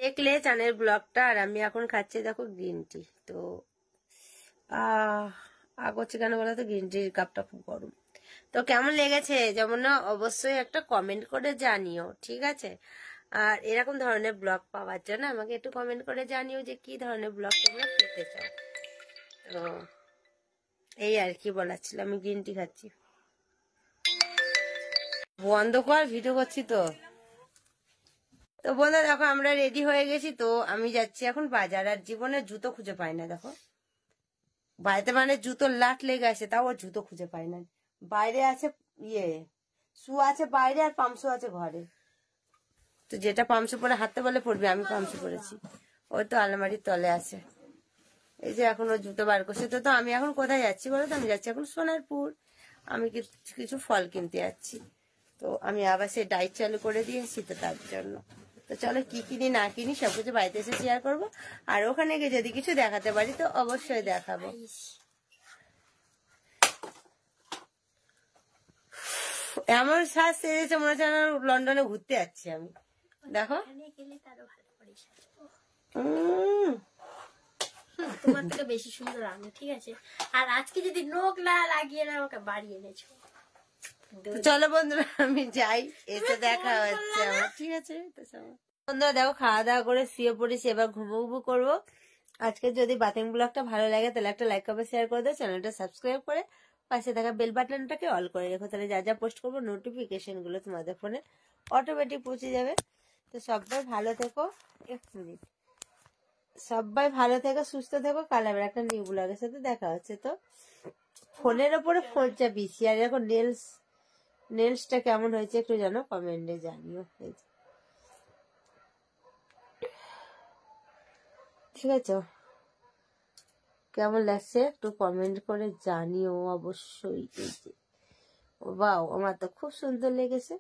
দেখলে চানের ব্লগটা। আর আমি এখন খাচ্ছি দেখো গ্রিন টি। তো করছে কেন বলো তো, গ্রিন টির কাপটা খুব গরম। তো কেমন লেগেছে যেমন না অবশ্যই একটা কমেন্ট করে জানিও, ঠিক আছে? আর এরকম ধরনের ব্লগ পাওয়ার জন্য আমাকে একটু কমেন্ট করে জানিও যে কি ধরনের ব্লগ তোমরা পেতে চাও। তো এই আর কি বলার ছিল। আমি গ্রিন টি খাচ্ছি। বন্ধ কর, ভিডিও করছি তো। তো বন্ধু দেখো আমরা রেডি হয়ে গেছি। তো আমি যাচ্ছি এখন বাজার। আর জীবনে জুতো খুঁজে পাই না, দেখো বাড়িতে মানে জুতোর লাট লেগে আছে, তাও জুতো খুঁজে পাই না। বাইরে আছে শু আছে বাইরে, আর পামশু আছে ঘরে। তো যেটা পামশু পরে হাঁটতে বলে পড়বে, আমি পামশু পরেছি, ওই তো আলমারির তলে আছে। এই যে এখন ও জুতো বার করছে। তো আমি এখন কোথায় যাচ্ছি বলো তো? আমি যাচ্ছি এখন সোনারপুর। আমি কিছু ফল কিনতে যাচ্ছি। তো আমি আবার সেই ডায়েট চালু করে দিয়েছি, তো তার জন্য। তো চলো কি কিনি না কিনি সবকিছু বাড়িতে এসে শেয়ার করবো। আর ওখানে গিয়ে যদি কিছু দেখাতে পারি তো অবশ্যই দেখাবো। এমন শ্বাস সেরেছে মনে হচ্ছে লন্ডনে ঘুরতে যাচ্ছি আমি, দেখো। তোমার থেকে বেশি সুন্দর আমি, ঠিক আছে? আর আজকে যদি নোক না লাগিয়ে না আমাকে বাড়ি এনেছো। চলো বন্ধুরা আমি যাই, এসে দেখা হচ্ছে আমার, ঠিক আছে? বন্ধুরা দেখো খাওয়া দাওয়া করে শুয়ে পড়েছি, এবার ঘুমো করবো। আজকে যদি বাতিং ব্লগটা ভালো লাগে তাহলে একটা লাইক করবে, শেয়ার করে দাও, চ্যানেলটা সাবস্ক্রাইব করে পাশে থাকা বেল বাটনটাকে অল করে রেখো। তাহলে যা যা পোস্ট করবো নোটিফিকেশন গুলো তোমাদের ফোনে অটোমেটিক পৌঁছে যাবে। তো সবাই ভালো থেকো। এক মিনিট, সবাই ভালো থেকো, সুস্থ থেকো। কাল আবার একটা নিউ ব্লগের সাথে দেখা হচ্ছে। তো ফোনের ওপরে ফোনটা বেশি। আর এখন নেলসটা কেমন হয়েছে একটু জানো, কমেন্টে জানিও, ঠিক আছে? কেমন লাগছে একটু কমেন্ট করে জানিও অবশ্যই। বাও, আমার তো খুব সুন্দর লেগেছে।